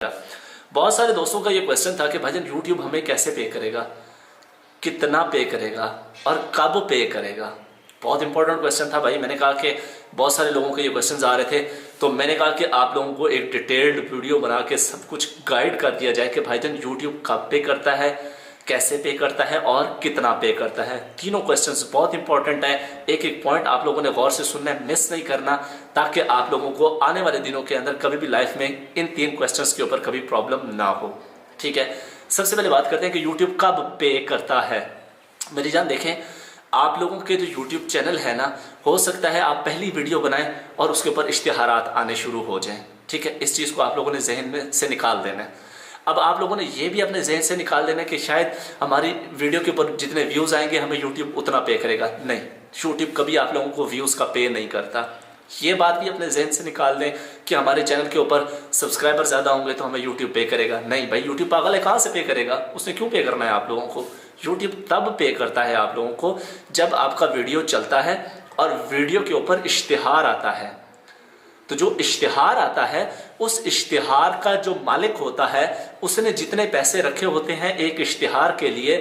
बहुत सारे दोस्तों का ये क्वेश्चन था कि भाईजान यूट्यूब हमें कैसे पे करेगा, कितना पे करेगा और कब पे करेगा। बहुत इंपॉर्टेंट क्वेश्चन था भाई। मैंने कहा कि बहुत सारे लोगों के ये क्वेश्चंस आ रहे थे, तो मैंने कहा कि आप लोगों को एक डिटेल्ड वीडियो बना के सब कुछ गाइड कर दिया जाए कि भाईजान यूट्यूब कब पे करता है, कैसे पे करता है और कितना पे करता है। तीनों क्वेश्चंस बहुत इंपॉर्टेंट है। एक एक पॉइंट आप लोगों ने गौर से सुनना है, मिस नहीं करना, ताकि आप लोगों को आने वाले दिनों के अंदर कभी भी लाइफ में इन तीन क्वेश्चंस के ऊपर कभी प्रॉब्लम ना हो। ठीक है, सबसे पहले बात करते हैं कि यूट्यूब कब पे करता है। मेरी जान देखें, आप लोगों के जो यूट्यूब चैनल है ना, हो सकता है आप पहली वीडियो बनाएं और उसके ऊपर इश्तिहारात आने शुरू हो जाएं। ठीक है, इस चीज़ को आप लोगों ने जहन में से निकाल देना है। अब आप लोगों ने ये भी अपने जहन से निकाल देना है कि शायद हमारी वीडियो के ऊपर जितने व्यूज़ आएंगे हमें यूट्यूब उतना पे करेगा। नहीं, यूट्यूब कभी आप लोगों को व्यूज़ का पे नहीं करता। ये बात भी अपने जहन से निकाल दें कि हमारे चैनल के ऊपर सब्सक्राइबर ज़्यादा होंगे तो हमें यूट्यूब पे करेगा। नहीं भाई, यूट्यूब पागल है, कहाँ से पे करेगा, उसने क्यों पे करना है आप लोगों को। यूट्यूब तब पे करता है आप लोगों को जब आपका वीडियो चलता है और वीडियो के ऊपर इश्तिहार आता है। तो जो इश्तिहार आता है, उस इश्तिहार का जो मालिक होता है उसने जितने पैसे रखे होते हैं एक इश्तिहार के लिए,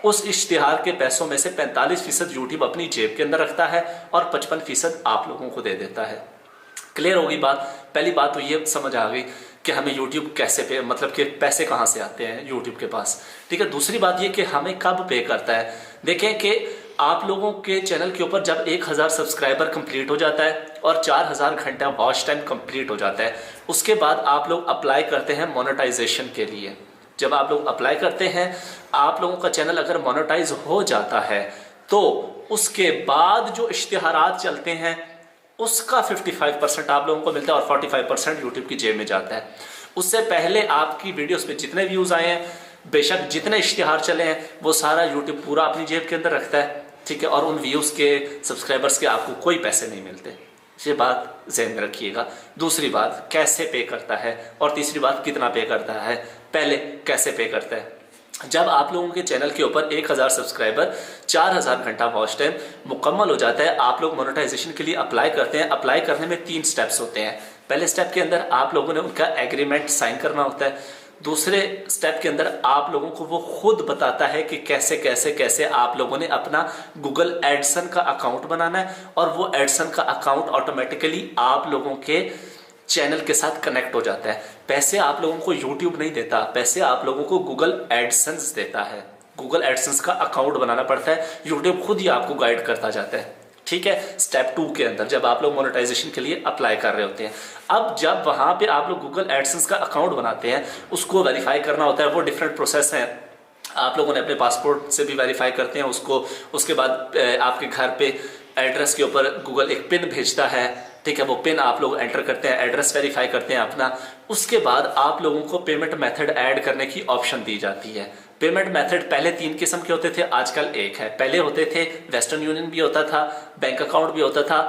उस इश्तिहार के पैसों में से 45% यूट्यूब अपनी जेब के अंदर रखता है और 55% आप लोगों को दे देता है। क्लियर होगी बात। पहली बात तो ये समझ आ गई कि हमें यूट्यूब कैसे पे, मतलब कि पैसे कहाँ से आते हैं यूट्यूब के पास। ठीक है, दूसरी बात ये कि हमें कब पे करता है। देखें कि आप लोगों के चैनल के ऊपर जब 1000 सब्सक्राइबर कंप्लीट हो जाता है और 4000 घंटा वॉच टाइम कंप्लीट हो जाता है, उसके बाद आप लोग अप्लाई करते हैं मोनेटाइजेशन के लिए। जब आप लोग अप्लाई करते हैं, आप लोगों का चैनल अगर मोनेटाइज हो जाता है तो उसके बाद जो इश्तिहारात चलते हैं उसका 55% आप लोगों को मिलता है और 45% यूट्यूब की जेब में जाता है। उससे पहले आपकी वीडियोस पे जितने व्यूज आए हैं, बेशक जितने इश्तिहार चले हैं, वो सारा यूट्यूब पूरा अपनी जेब के अंदर रखता है। ठीक है, और उन व्यूज के, सब्सक्राइबर्स के आपको कोई पैसे नहीं मिलते। ये बात ज़हन में रखिएगा। दूसरी बात, कैसे पे करता है, और तीसरी बात, कितना पे करता है। पहले कैसे पे करता है, जब आप लोगों के चैनल के ऊपर 1000 सब्सक्राइबर, 4000 घंटा वॉच टाइम मुकम्मल हो जाता है, आप लोग मोनेटाइजेशन के लिए अप्लाई करते हैं। अप्लाई करने में 3 स्टेप्स होते हैं। पहले स्टेप के अंदर आप लोगों ने उनका एग्रीमेंट साइन करना होता है। दूसरे स्टेप के अंदर आप लोगों को वो खुद बताता है कि कैसे कैसे कैसे आप लोगों ने अपना गूगल एडसन का अकाउंट बनाना है, और वो एडसन का अकाउंट ऑटोमेटिकली आप लोगों के चैनल के साथ कनेक्ट हो जाता है। पैसे आप लोगों को यूट्यूब नहीं देता, पैसे आप लोगों को गूगल एडसेंस देता है। गूगल एडसेंस का अकाउंट बनाना पड़ता है, यूट्यूब खुद ही आपको गाइड करता जाता है। ठीक है, स्टेप 2 के अंदर जब आप लोग मोनेटाइजेशन के लिए अप्लाई कर रहे होते हैं, अब जब वहां पे आप लोग गूगल एडसेंस का अकाउंट बनाते हैं, उसको वेरीफाई करना होता है। वो डिफरेंट प्रोसेस है। आप लोगों ने अपने पासपोर्ट से भी वेरीफाई करते हैं उसको। उसके बाद आपके घर पे एड्रेस के ऊपर गूगल एक पिन भेजता है। ठीक है, वो पिन आप लोग एंटर करते हैं, एड्रेस वेरीफाई करते हैं अपना। उसके बाद आप लोगों को पेमेंट मेथड ऐड करने की ऑप्शन दी जाती है। पेमेंट मेथड पहले 3 किस्म के होते थे, आजकल एक है। पहले होते थे वेस्टर्न यूनियन भी होता था, बैंक अकाउंट भी होता था,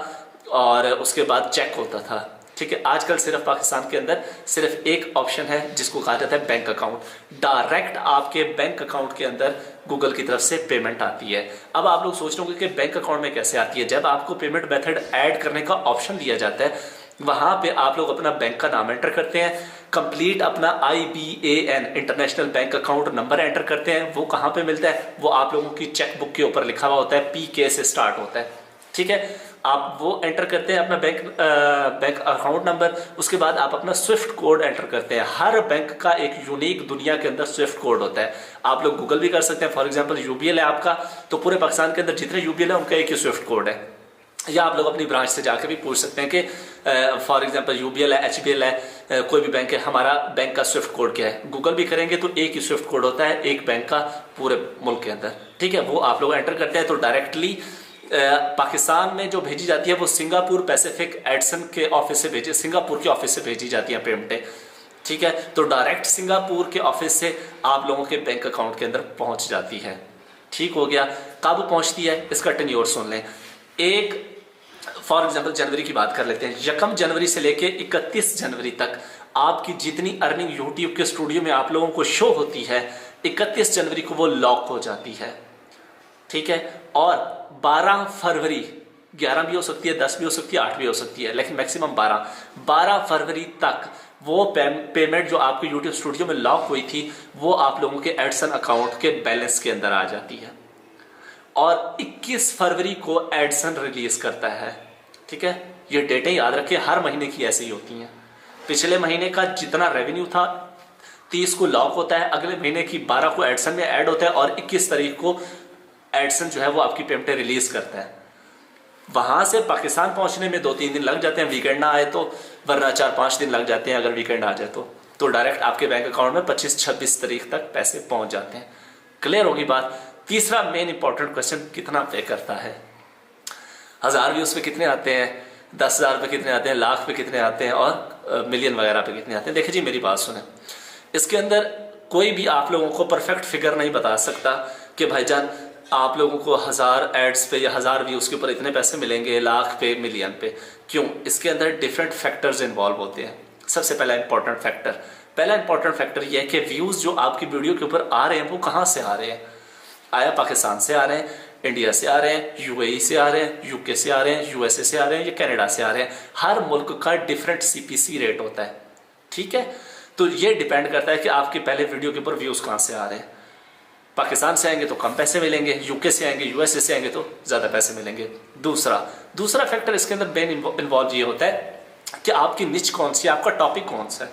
और उसके बाद चेक होता था। ठीक है, आजकल सिर्फ पाकिस्तान के अंदर सिर्फ एक ऑप्शन है जिसको कहा जाता है बैंक अकाउंट। डायरेक्ट आपके बैंक अकाउंट के अंदर गूगल की तरफ से पेमेंट आती है। अब आप लोग सोच रहे होंगे कि बैंक अकाउंट में कैसे आती है। जब आपको पेमेंट मेथड ऐड करने का ऑप्शन दिया जाता है, वहां पे आप लोग अपना बैंक का नाम एंटर करते हैं, कंप्लीट अपना IBAN international bank account number enter करते हैं। वो कहाँ पे मिलता है, वो आप लोगों की चेकबुक के ऊपर लिखा हुआ होता है, PK से स्टार्ट होता है। ठीक है, आप वो एंटर करते हैं अपना बैंक अकाउंट नंबर। उसके बाद आप अपना स्विफ्ट कोड एंटर करते हैं। हर बैंक का एक यूनिक दुनिया के अंदर स्विफ्ट कोड होता है। आप लोग गूगल भी कर सकते हैं। फॉर एग्जांपल UBL है आपका, तो पूरे पाकिस्तान के अंदर जितने UBL है उनका एक ही स्विफ्ट कोड है। या आप लोग अपनी ब्रांच से जाकर भी पूछ सकते हैं कि फॉर एग्जांपल UBL है, HBL है, कोई भी बैंक है, हमारा बैंक का स्विफ्ट कोड क्या है। गूगल भी करेंगे तो एक ही स्विफ्ट कोड होता है एक बैंक का पूरे मुल्क के अंदर। ठीक है, वो आप लोग एंटर करते हैं तो डायरेक्टली पाकिस्तान में जो भेजी जाती है वो सिंगापुर पैसिफिक एडसन के ऑफिस से भेजी, सिंगापुर के ऑफिस से भेजी जाती है पेमेंटें। ठीक है, तो डायरेक्ट सिंगापुर के ऑफिस से आप लोगों के बैंक अकाउंट के अंदर पहुंच जाती है। ठीक हो गया। कब पहुंचती है इसका टेन्योर सुन लें। एक फॉर एग्जांपल जनवरी की बात कर लेते हैं। 1 जनवरी से लेके 31 जनवरी तक आपकी जितनी अर्निंग यूट्यूब के स्टूडियो में आप लोगों को शो होती है, 31 जनवरी को वो लॉक हो जाती है। ठीक है, और 12 फरवरी, 11 भी हो सकती है, 10 भी हो सकती है, 8 भी हो सकती है, लेकिन मैक्सिमम 12 फरवरी तक वो पेमेंट जो आपके यूट्यूब स्टूडियो में लॉक हुई थी वो आप लोगों के एडसन अकाउंट के बैलेंस के अंदर आ जाती है। और 21 फरवरी को एडसन रिलीज करता है, ठीक है। ये डेटें याद रखें, हर महीने की ऐसी ही होती हैं। पिछले महीने का जितना रेवेन्यू था 30 को लॉक होता है, अगले महीने की 12 को एडसन में ऐड होता है और 21 तारीख को एडसन जो है वो आपकी पेमेंटें रिलीज करता है। वहां से पाकिस्तान पहुंचने में 2-3 दिन लग जाते हैं, वीकेंड ना आए तो, वरना 4-5 दिन लग जाते हैं अगर वीकेंड आ जाए तो डायरेक्ट आपके बैंक अकाउंट में 25-26 तारीख तक पैसे पहुंच जाते हैं। क्लियर होगी बात। तीसरा मेन इंपॉर्टेंट क्वेश्चन, कितना पे करता है? 1000 व्यूज पे कितने आते हैं, 10,000 पे कितने आते हैं, लाख पे कितने आते हैं और मिलियन वगैरह पे कितने आते हैं? देखिए जी, मेरी बात सुने, इसके अंदर कोई भी आप लोगों को परफेक्ट फिगर नहीं बता सकता कि भाईजान आप लोगों को 1000 एड्स पे या 1000 व्यूज के ऊपर इतने पैसे मिलेंगे, लाख पे, मिलियन पे। क्यों? इसके अंदर डिफरेंट फैक्टर्स इन्वॉल्व होते हैं। सबसे पहला इंपॉर्टेंट फैक्टर यह है कि व्यूज जो आपकी वीडियो के ऊपर आ रहे हैं वो कहाँ से आ रहे हैं। आया पाकिस्तान से आ रहे हैं, इंडिया से आ रहे हैं, यूएई से आ रहे हैं, यूके से आ रहे हैं, यूएसए से आ रहे हैं या कनाडा से आ रहे हैं। हर मुल्क का डिफरेंट सीपीसी रेट होता है, ठीक है। तो ये डिपेंड करता है कि आपके पहले वीडियो के ऊपर व्यूज कहाँ से आ रहे हैं। पाकिस्तान से आएंगे तो कम पैसे मिलेंगे, यूके से आएंगे, यूएसए से आएंगे तो ज़्यादा पैसे मिलेंगे। दूसरा फैक्टर इसके अंदर मेन इन्वॉल्व ये होता है कि आपकी निच कौन सी है, आपका टॉपिक कौन सा है,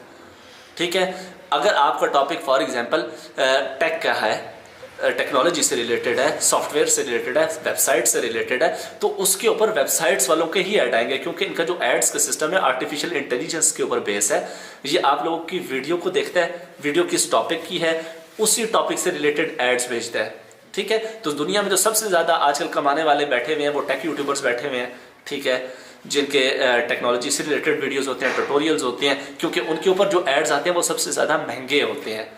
ठीक है। अगर आपका टॉपिक फॉर एग्जांपल टेक का है, टेक्नोलॉजी से रिलेटेड है, सॉफ्टवेयर से रिलेटेड है, वेबसाइट से रिलेटेड है, तो उसके ऊपर वेबसाइट्स वालों के ही ऐड आएंगे, क्योंकि इनका जो एड्स का सिस्टम है आर्टिफिशियल इंटेलिजेंस के ऊपर बेस है। ये आप लोगों की वीडियो को देखता है, वीडियो किस टॉपिक की है, उसी टॉपिक से रिलेटेड एड्स भेजता है, ठीक है। तो दुनिया में जो सबसे ज़्यादा आजकल कमाने वाले बैठे हुए हैं वो टेक यूट्यूबर्स बैठे हुए हैं, ठीक है, जिनके टेक्नोलॉजी से रिलेटेड वीडियोस होते हैं, ट्यूटोरियल्स होते हैं, क्योंकि उनके ऊपर जो एड्स आते हैं वो सबसे ज़्यादा महंगे होते हैं।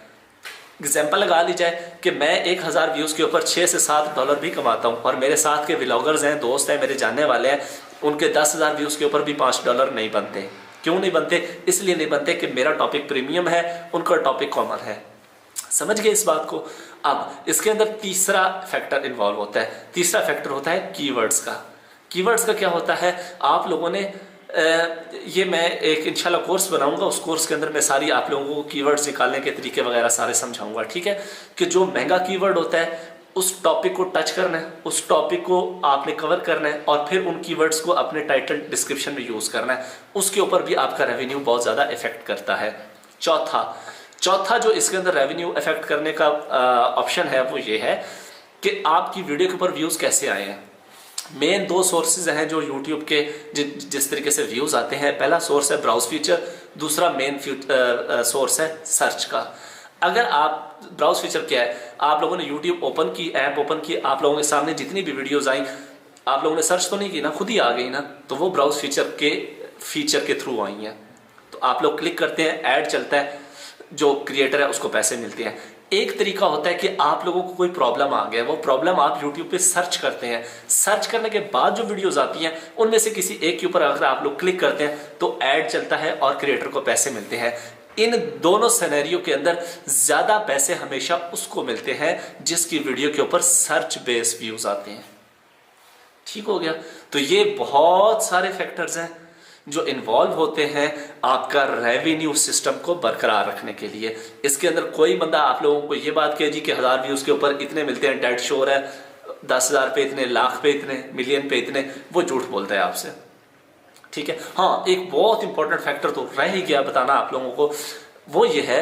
एग्जाम्पल लगा ली जाए कि मैं 1000 व्यूज़ के ऊपर $6 से $7 भी कमाता हूँ और मेरे साथ के व्लॉगर्स हैं, दोस्त हैं, मेरे जानने वाले हैं, उनके 10,000 व्यूज़ के ऊपर भी $5 नहीं बनते। क्यों नहीं बनते? इसलिए नहीं बनते कि मेरा टॉपिक प्रीमियम है, उनका टॉपिक कॉमन है। समझ गए इस बात को? अब इसके अंदर तीसरा फैक्टर इन्वॉल्व होता है। तीसरा फैक्टर होता है कीवर्ड्स का। कीवर्ड्स का क्या होता है? आप लोगों ने ये मैं एक इंशाल्लाह कोर्स बनाऊंगा, उस कोर्स के अंदर मैं सारी आप लोगों को कीवर्ड्स निकालने के तरीके वगैरह सारे समझाऊंगा, ठीक है। कि जो महंगा कीवर्ड होता है उस टॉपिक को टच करना है, उस टॉपिक को आपने कवर करना है और फिर उन कीवर्ड्स को अपने टाइटल डिस्क्रिप्शन में यूज़ करना है। उसके ऊपर भी आपका रेवेन्यू बहुत ज़्यादा इफेक्ट करता है। चौथा जो इसके अंदर रेवेन्यू इफेक्ट करने का ऑप्शन है वो ये है कि आपकी वीडियो के ऊपर व्यूज़ कैसे आए हैं। मेन 2 सोर्सेज हैं जो यूट्यूब के जिस तरीके से व्यूज़ आते हैं। पहला सोर्स है ब्राउज फीचर, दूसरा मेन सोर्स है सर्च का। अगर आप ब्राउज फीचर क्या है, आप लोगों ने यूट्यूब ओपन की, ऐप ओपन की, आप लोगों के सामने जितनी भी वीडियोज़ आई आप लोगों ने सर्च तो नहीं की ना, खुद ही आ गई ना, तो वो ब्राउज फीचर के थ्रू आई हैं। तो आप लोग क्लिक करते हैं, ऐड चलता है, जो क्रिएटर है उसको पैसे मिलते हैं। एक तरीका होता है कि आप लोगों को कोई प्रॉब्लम आ गया, वो प्रॉब्लम आप YouTube पे सर्च करते हैं, सर्च करने के बाद जो वीडियोस आती हैं उनमें से किसी एक के ऊपर अगर आप लोग क्लिक करते हैं तो ऐड चलता है और क्रिएटर को पैसे मिलते हैं। इन दोनों सिनेरियो के अंदर ज्यादा पैसे हमेशा उसको मिलते हैं जिसकी वीडियो के ऊपर सर्च बेस्ड व्यूज आते हैं। ठीक हो गया? तो ये बहुत सारे फैक्टर्स हैं जो इन्वॉल्व होते हैं आपका रेवेन्यू सिस्टम को बरकरार रखने के लिए। इसके अंदर कोई बंदा आप लोगों को ये बात कहे जी कि 1000 व्यूज के ऊपर इतने मिलते हैं, डेड श्योर है, 10,000 पे इतने, लाख पे इतने, मिलियन पे इतने, वो झूठ बोलता है आपसे। ठीक है। हाँ, एक बहुत इंपॉर्टेंट फैक्टर तो रह ही गया बताना आप लोगों को, वो ये है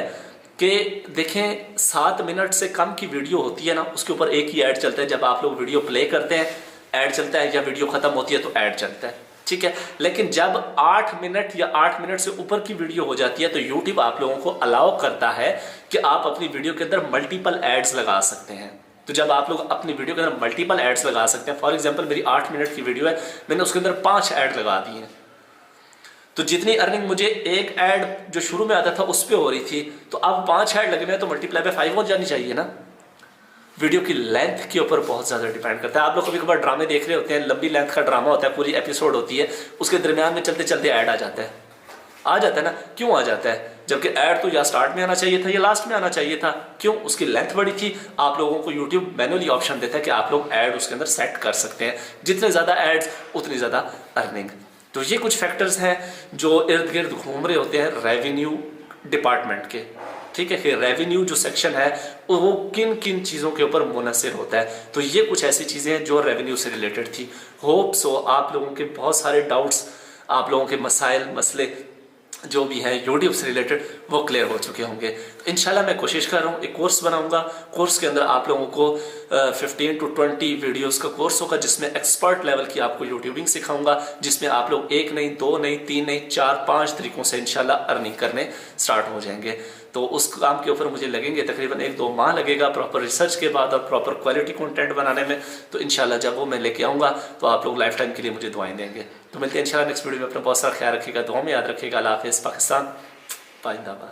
कि देखें 7 मिनट से कम की वीडियो होती है ना, उसके ऊपर एक ही ऐड चलता है। जब आप लोग वीडियो प्ले करते हैं ऐड चलता है, या वीडियो खत्म होती है तो ऐड चलता है। ठीक है। लेकिन जब 8 मिनट या 8 मिनट से ऊपर की वीडियो हो जाती है तो YouTube आप लोगों को अलाउ करता है कि आप अपनी वीडियो के अंदर मल्टीपल एड्स लगा सकते हैं। तो जब आप लोग अपनी वीडियो के अंदर मल्टीपल एड्स लगा सकते हैं, फॉर एग्जांपल मेरी 8 मिनट की वीडियो है, मैंने उसके अंदर 5 ऐड लगा दी हैं, तो जितनी अर्निंग मुझे एक ऐड जो शुरू में आता था उस पर हो रही थी, तो अब 5 ऐड लगे हैं तो मल्टीप्लाई बाय 5 हो जानी चाहिए ना। वीडियो की लेंथ के ऊपर बहुत ज़्यादा डिपेंड करता है। आप लोग कभी कभार ड्रामे देख रहे होते हैं, लंबी लेंथ का ड्रामा होता है, पूरी एपिसोड होती है, उसके दरमियान में चलते चलते ऐड आ जाता है ना। क्यों आ जाता है? जबकि ऐड तो या स्टार्ट में आना चाहिए था या लास्ट में आना चाहिए था। क्यों? उसकी लेंथ बड़ी थी। आप लोगों को यूट्यूब मैनुअली ऑप्शन देता है कि आप लोग ऐड उसके अंदर सेट कर सकते हैं, जितने ज़्यादा एड्स उतनी ज़्यादा अर्निंग। तो ये कुछ फैक्टर्स हैं जो इर्द गिर्द घूम रहे होते हैं रेवेन्यू डिपार्टमेंट के। ठीक है कि रेवेन्यू जो सेक्शन है वो किन किन चीज़ों के ऊपर मुनहसर होता है। तो ये कुछ ऐसी चीज़ें हैं जो रेवेन्यू से रिलेटेड थी। होप सो आप लोगों के बहुत सारे डाउट्स, आप लोगों के मसाइल मसले जो भी हैं यूट्यूब से रिलेटेड वो क्लियर हो चुके होंगे। तो इंशाल्लाह मैं कोशिश कर रहा हूँ एक कोर्स बनाऊंगा। कोर्स के अंदर आप लोगों को 15 to 20 वीडियोस का कोर्स होगा जिसमें एक्सपर्ट लेवल की आपको यूट्यूबिंग सिखाऊंगा, जिसमें आप लोग 1 नहीं 2 नहीं 3 नहीं 4-5 तरीकों से इंशाल्लाह अर्निंग करने स्टार्ट हो जाएंगे। तो उस काम के ऊपर मुझे लगेंगे तकरीबन 1-2 माह लगेगा प्रॉपर रिसर्च के बाद और प्रॉपर क्वालिटी कंटेंट बनाने में। तो इंशाल्लाह जब वो मैं लेके आऊँगा तो आप लोग लाइफ टाइम के लिए मुझे दुआएं देंगे। तो मिलते हैं इंशाल्लाह नेक्स्ट वीडियो में। अपना बहुत सारा ख्याल रखिएगा, दुआ में याद रखिएगा। अल्लाह हाफ़िज़। पाकिस्तान जिंदाबाद।